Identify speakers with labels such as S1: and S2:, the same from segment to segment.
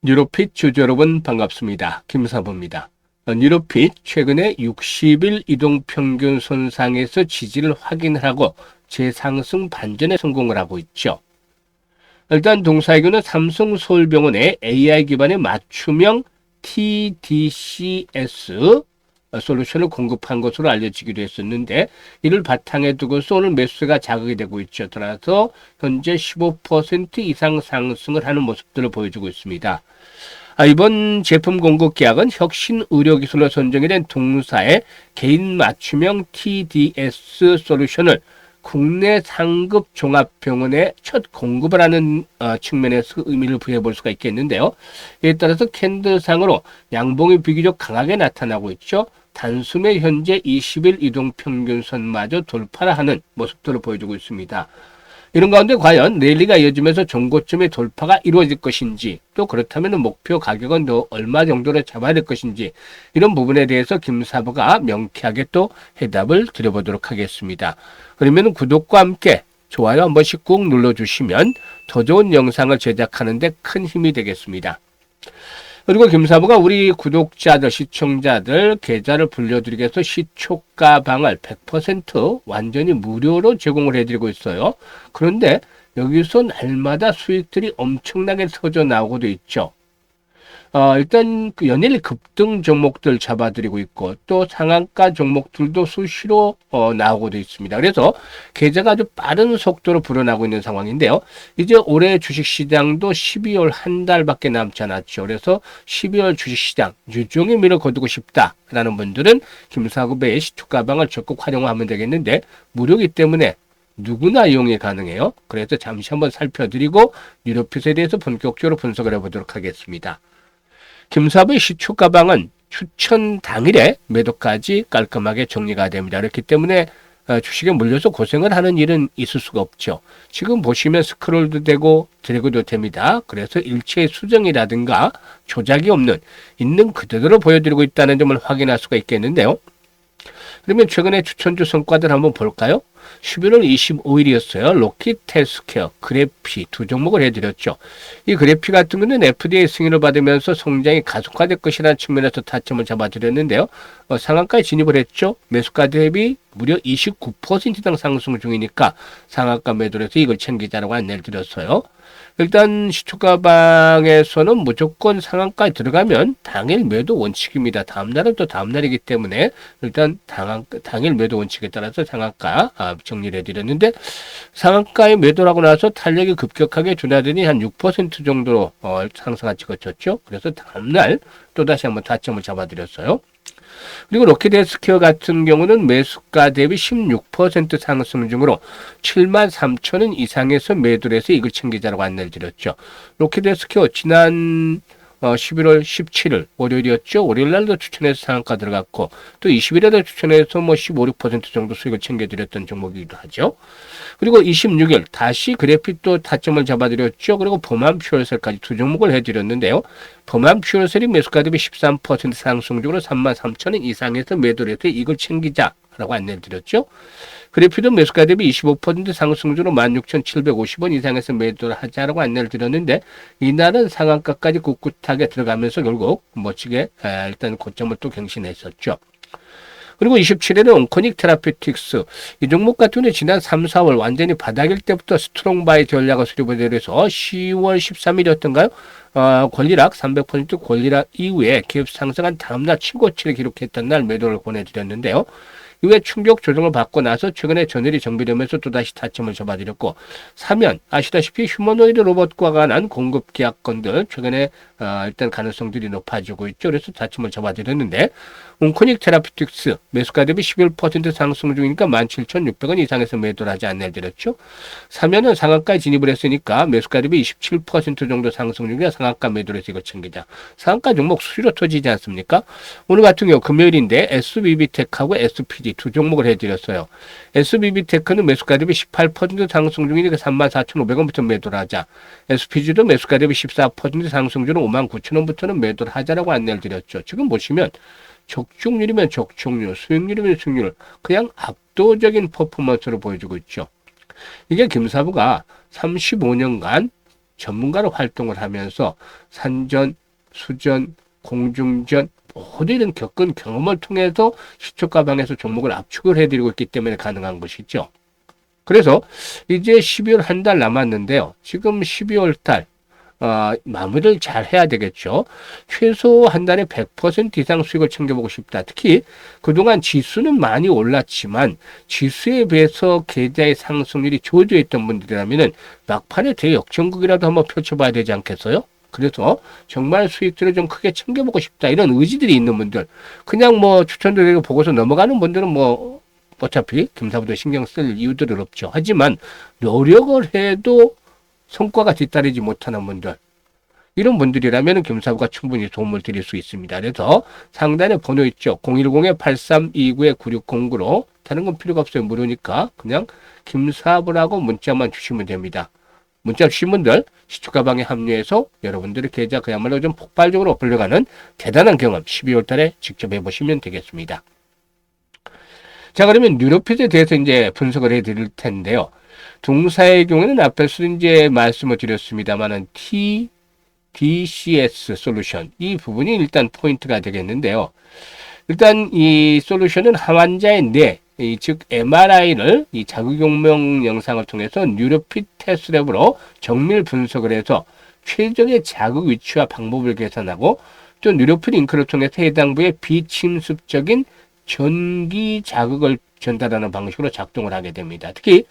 S1: 뉴로핏 주주 여러분 반갑습니다. 김사부입니다. 뉴로핏 최근에 60일 이동평균 손상에서 지지를 확인하고 재상승 반전에 성공을 하고 있죠. 일단 동사이교는 삼성 서울병원의 AI 기반의 맞춤형 TDCS 솔루션을 공급한 것으로 알려지기도 했었는데, 이를 바탕에 두고서 오늘 매수가 자극이 되고 있죠. 따라서 현재 15% 이상 상승을 하는 모습들을 보여주고 있습니다. 이번 제품 공급 계약은 혁신 의료기술로 선정이 된 동사의 개인 맞춤형 TDS 솔루션을 국내 상급 종합병원에 첫 공급을 하는 측면에서 의미를 부여해 볼 수가 있겠는데요. 이에 따라서 캔들상으로 양봉이 비교적 강하게 나타나고 있죠. 단숨에 현재 20일 이동평균선마저 돌파를 하는 모습들을 보여주고 있습니다. 이런 가운데 과연 랠리가 이어지면서 정고점의 돌파가 이루어질 것인지, 또 그렇다면 목표 가격은 더 얼마 정도로 잡아야 될 것인지, 이런 부분에 대해서 김사부가 명쾌하게 또 해답을 드려보도록 하겠습니다. 그러면 구독과 함께 좋아요 한 번씩 꾹 눌러주시면 더 좋은 영상을 제작하는 데 큰 힘이 되겠습니다. 그리고 김사부가 우리 구독자들, 시청자들 계좌를 불려드리기 위해서 시초가방을 100% 완전히 무료로 제공을 해드리고 있어요. 그런데 여기서 날마다 수익들이 엄청나게 터져 나오고도 있죠. 일단 그 연일 급등 종목들 잡아드리고 있고, 또 상한가 종목들도 수시로 나오고도 있습니다. 그래서 계좌가 아주 빠른 속도로 불어나고 있는 상황인데요. 이제 올해 주식시장도 12월 한 달밖에 남지 않았죠. 그래서 12월 주식시장 유종의 미를 거두고 싶다라는 분들은 김사구배의 시초가방을 적극 활용하면 되겠는데, 무료이기 때문에 누구나 이용이 가능해요. 그래서 잠시 한번 살펴드리고 뉴로핏에 대해서 본격적으로 분석을 해보도록 하겠습니다. 김사부의 시초가방은 추천 당일에 매도까지 깔끔하게 정리가 됩니다. 그렇기 때문에 주식에 물려서 고생을 하는 일은 있을 수가 없죠. 지금 보시면 스크롤도 되고 드래그도 됩니다. 그래서 일체 수정이라든가 조작이 없는, 있는 그대로 보여드리고 있다는 점을 확인할 수가 있겠는데요. 그러면 최근에 추천주 성과들 한번 볼까요? 11월 25일이었어요. 로킷헬스케어, 그래피 두 종목을 해드렸죠. 이 그래피 같은 경우는 FDA 승인을 받으면서 성장이 가속화될 것이라는 측면에서 타점을 잡아드렸는데요. 상한가에 진입을 했죠. 매수가 대비 무려 29% 이상 상승 중이니까 상한가 매도를 해서 이걸 챙기자라고 안내를 드렸어요. 일단 시초가방에서는 무조건 상한가에 들어가면 당일 매도 원칙입니다. 다음날은 또 다음날이기 때문에 일단 당일 매도 원칙에 따라서 상한가 정리를 해드렸는데, 상한가에 매도하고 나서 탄력이 급격하게 둔화되니 한 6% 정도로 상승한 찍어졌죠. 그래서 다음날 또다시 한번 타점을 잡아드렸어요. 그리고 로켓헬스케어 같은 경우는 매수가 대비 16% 상승 중으로 73,000원 이상에서 매도를 해서 이걸 챙기자라고 안내를 드렸죠. 로켓헬스케어 지난 11월 17일 월요일이었죠. 월요일 날도 추천해서 상한가 들어갔고, 또 20일에도 추천해서 15, 6% 정도 수익을 챙겨드렸던 종목이기도 하죠. 그리고 26일 다시 그래픽도 타점을 잡아드렸죠. 그리고 범한 퓨얼셀까지 두 종목을 해드렸는데요. 범한 퓨얼셀이 매수가 대비 13% 상승 중으로 33,000원 이상에서 매도를 해서 이걸 챙기자라고 안내를 드렸죠. 그래피도 매수가 대비 25% 상승주로 16,750원 이상에서 매도를 하자라고 안내를 드렸는데, 이날은 상한가까지 꿋꿋하게 들어가면서 결국 멋지게 일단 고점을 또 갱신했었죠. 그리고 27일은 온코닉 테라피틱스, 이 종목 같은 경우는 지난 3, 4월 완전히 바닥일 때부터 스트롱바이 전략을 수립해서 10월 13일이었던가요? 권리락 300% 권리락 이후에 기업 상승한 다음날 최고치를 기록했던 날 매도를 보내드렸는데요. 이후에 충격 조정을 받고 나서 최근에 전일이 정비되면서 또다시 타점을 잡아드렸고, 사면 아시다시피 휴머노이드 로봇과 관한 공급 계약건들 최근에 일단 가능성들이 높아지고 있죠. 그래서 타점을 잡아드렸는데, 온코닉 테라피틱스 매수가 대비 11% 상승 중이니까 17,600원 이상에서 매도를 하지 않나 드렸죠. 사면은 상한가에 진입을 했으니까 매수가 대비 27% 정도 상승 중이라 상한가 매도를 해서 이거 챙기자. 상한가 종목 수시로 터지지 않습니까? 오늘 같은 경우 금요일인데 SBB텍하고 SPG 두 종목을 해드렸어요. SBB테크는 매수가 대비 18% 상승 중이니까 34,500원부터 매도를 하자. SPG도 매수가 대비 14% 상승 중으로 59,000원부터는 매도를 하자라고 안내를 드렸죠. 지금 보시면 적중률이면 적중률, 수익률이면 수익률, 그냥 압도적인 퍼포먼스를 보여주고 있죠. 이게 김사부가 35년간 전문가로 활동을 하면서 산전, 수전, 공중전 모두 이런 겪은 경험을 통해서 시초가방에서 종목을 압축을 해드리고 있기 때문에 가능한 것이죠. 그래서 이제 12월 한 달 남았는데요. 지금 12월 달 마무리를 잘 해야 되겠죠. 최소 한 달에 100% 이상 수익을 챙겨보고 싶다. 특히 그동안 지수는 많이 올랐지만 지수에 비해서 계좌의 상승률이 저조했던 분들이라면 막판에 대역전극이라도 한번 펼쳐봐야 되지 않겠어요? 그래서 정말 수익들을 좀 크게 챙겨보고 싶다. 이런 의지들이 있는 분들, 그냥 뭐 추천드리고 보고서 넘어가는 분들은 뭐 어차피 김사부도 신경 쓸 이유들은 없죠. 하지만 노력을 해도 성과가 뒤따르지 못하는 분들, 이런 분들이라면 김사부가 충분히 도움을 드릴 수 있습니다. 그래서 상단에 번호 있죠. 010-8329-9609로 다른 건 필요가 없어요. 무료니까 그냥 김사부라고 문자만 주시면 됩니다. 문자 주신 분들 시초가방에 합류해서 여러분들의 계좌 그야말로 좀 폭발적으로 불려가는 대단한 경험 12월 달에 직접 해보시면 되겠습니다. 자, 그러면 뉴로핏에 대해서 이제 분석을 해드릴 텐데요. 동사의 경우에는 앞에서 이제 말씀을 드렸습니다만은 DCS 솔루션, 이 부분이 일단 포인트가 되겠는데요. 일단 이 솔루션은 환자의 뇌, 즉 MRI를 이 자극용명 영상을 통해서 뉴로핏 테스트랩으로 정밀 분석을 해서 최적의 자극 위치와 방법을 계산하고 또 뉴로핏 잉크를 통해서 해당 부의 비침습적인 전기 자극을 전달하는 방식으로 작동을 하게 됩니다. 특히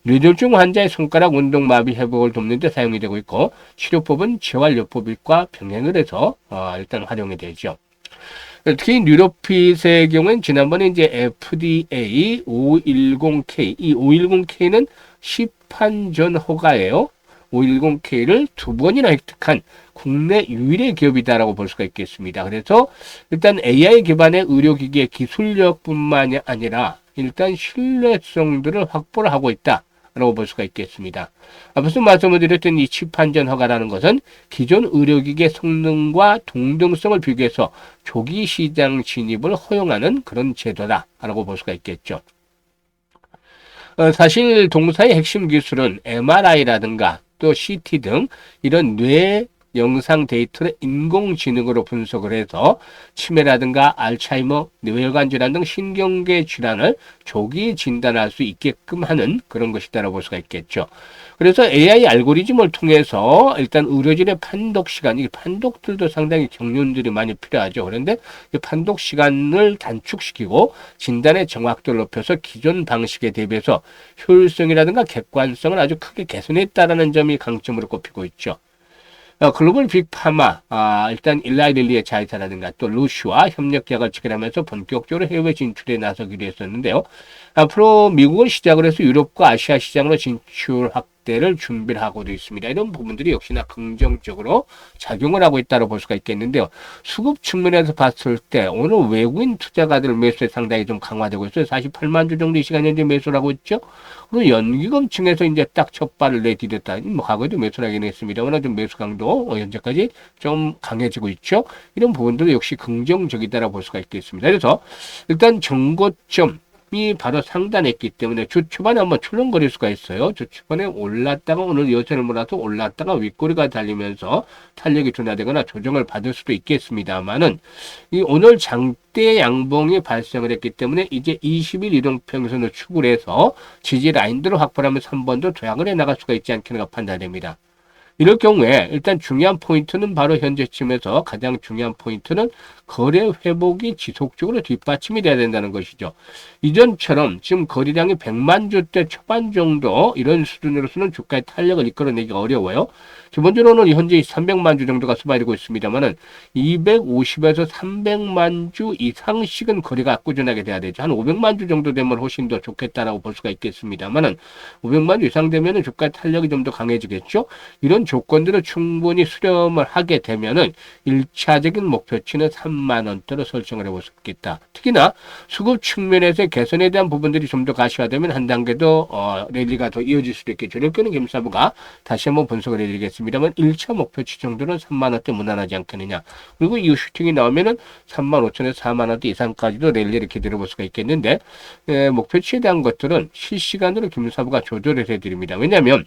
S1: 뇌졸중 환자의 손가락 운동 마비 회복을 돕는 데 사용이 되고 있고 치료법은 재활요법과 병행을 해서 일단 활용이 되죠. 특히 뉴로핏의 경우는 지난번에 이제 FDA 510K, 이 510K는 시판 전 허가예요. 510K를 2번이나 획득한 국내 유일의 기업이다라고 볼 수가 있겠습니다. 그래서 일단 AI 기반의 의료기기의 기술력뿐만이 아니라 일단 신뢰성들을 확보를 하고 있다 라고 볼 수가 있겠습니다. 앞서 말씀을 드렸던 이 치판전 허가라는 것은 기존 의료기기의 성능과 동등성을 비교해서 조기 시장 진입을 허용하는 그런 제도다라고 볼 수가 있겠죠. 사실 동사의 핵심 기술은 MRI라든가 또 CT 등 이런 뇌 영상 데이터를 인공지능으로 분석을 해서 치매라든가 알츠하이머, 뇌혈관 질환 등 신경계 질환을 조기 진단할 수 있게끔 하는 그런 것이다라고 볼 수가 있겠죠. 그래서 AI 알고리즘을 통해서 일단 의료진의 판독 시간, 이 판독들도 상당히 경륜들이 많이 필요하죠. 그런데 이 판독 시간을 단축시키고 진단의 정확도를 높여서 기존 방식에 대비해서 효율성이라든가 객관성을 아주 크게 개선했다라는 점이 강점으로 꼽히고 있죠. 글로벌 빅파마, 일단 일라이 릴리의 자회사라든가 또 루시와 협력 계약을 체결하면서 본격적으로 해외 진출에 나서기로 했었는데요. 앞으로 미국을 시작으로 해서 유럽과 아시아 시장으로 진출 확대를 준비를 하고도 있습니다. 이런 부분들이 역시나 긍정적으로 작용을 하고 있다고 볼 수가 있겠는데요. 수급 측면에서 봤을 때 오늘 외국인 투자가들 매수에 상당히 좀 강화되고 있어요. 48만 주 정도 이 시간 현재 매수를 하고 있죠. 그리고 연기금 층에서 이제 딱 첫 발을 내디뎠다. 뭐 과거에도 매수를 하긴 했습니다만 좀 매수 강도 현재까지 좀 강해지고 있죠. 이런 부분들도 역시 긍정적이다라고 볼 수가 있겠습니다. 그래서 일단 정고점 이 바로 상단했기 때문에 주 초반에 한번 출렁거릴 수가 있어요. 주 초반에 올랐다가 오늘 여선을 몰아서 올랐다가 윗꼬리가 달리면서 탄력이 둔화되거나 조정을 받을 수도 있겠습니다만은 이 오늘 장대 양봉이 발생을 했기 때문에 이제 20일 이동평선을 축을 해서 지지 라인들을 확보하면서 한 번 더 도약을 해 나갈 수가 있지 않겠는가 판단됩니다. 이럴 경우에 일단 중요한 포인트는 바로 현재쯤에서 가장 중요한 포인트는 거래 회복이 지속적으로 뒷받침이 돼야 된다는 것이죠. 이전처럼 지금 거래량이 100만 주대 초반 정도 이런 수준으로서는 주가의 탄력을 이끌어내기 어려워요. 기본적으로는 현재 300만 주 정도가 수반되고 있습니다만은 250에서 300만 주 이상씩은 거래가 꾸준하게 돼야 되죠. 한 500만 주 정도 되면 훨씬 더 좋겠다라고 볼 수가 있겠습니다만은 500만 주 이상 되면은 주가의 탄력이 좀 더 강해지겠죠. 이런 조건들을 충분히 수렴을 하게 되면은 1차적인 목표치는 3만 원대로 설정을 해볼 수 있겠다. 특히나 수급 측면에서의 개선에 대한 부분들이 좀 더 가시화되면 한 단계 더 랠리가 더 이어질 수도 있겠죠. 이럴 경우는 김사부가 다시 한번 분석을 해드리겠습니다만 1차 목표치 정도는 3만 원대 무난하지 않겠느냐. 그리고 이후 슈팅이 나오면은 3만 5천에서 4만 원대 이상까지도 랠리를 기다려 볼 수가 있겠는데 목표치에 대한 것들은 실시간으로 김사부가 조절을 해드립니다. 왜냐하면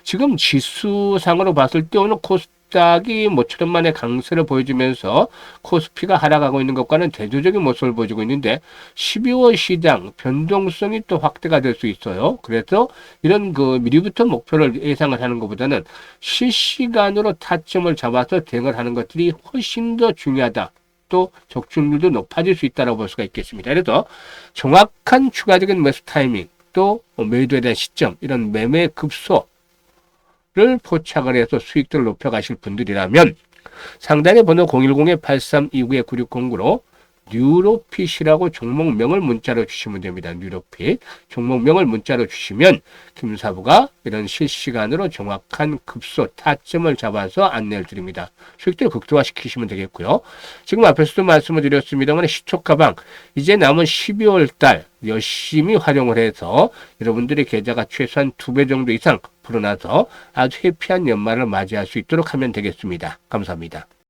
S1: 지금 지수상 기술상으로 봤을 때 오늘 코스닥이 모처럼 만에 강세를 보여주면서 코스피가 하락하고 있는 것과는 대조적인 모습을 보여주고 있는데 12월 시장 변동성이 또 확대가 될 수 있어요. 그래서 이런 그 미리부터 목표를 예상을 하는 것보다는 실시간으로 타점을 잡아서 대응을 하는 것들이 훨씬 더 중요하다. 또 적중률도 높아질 수 있다고 볼 수가 있겠습니다. 그래서 정확한 추가적인 매수 타이밍 또 매도에 대한 시점 이런 매매 급소를 포착을 해서 수익들을 높여가실 분들이라면 상단의 번호 010-8329-9609로 뉴로핏이라고 종목명을 문자로 주시면 됩니다. 뉴로핏 종목명을 문자로 주시면 김사부가 이런 실시간으로 정확한 급소 타점을 잡아서 안내를 드립니다. 수익들을 극대화시키시면 되겠고요. 지금 앞에서도 말씀을 드렸습니다만 시초가방 이제 남은 12월 달 열심히 활용을 해서 여러분들의 계좌가 최소한 2배 정도 이상 불어나서 아주 해피한 연말을 맞이할 수 있도록 하면 되겠습니다. 감사합니다.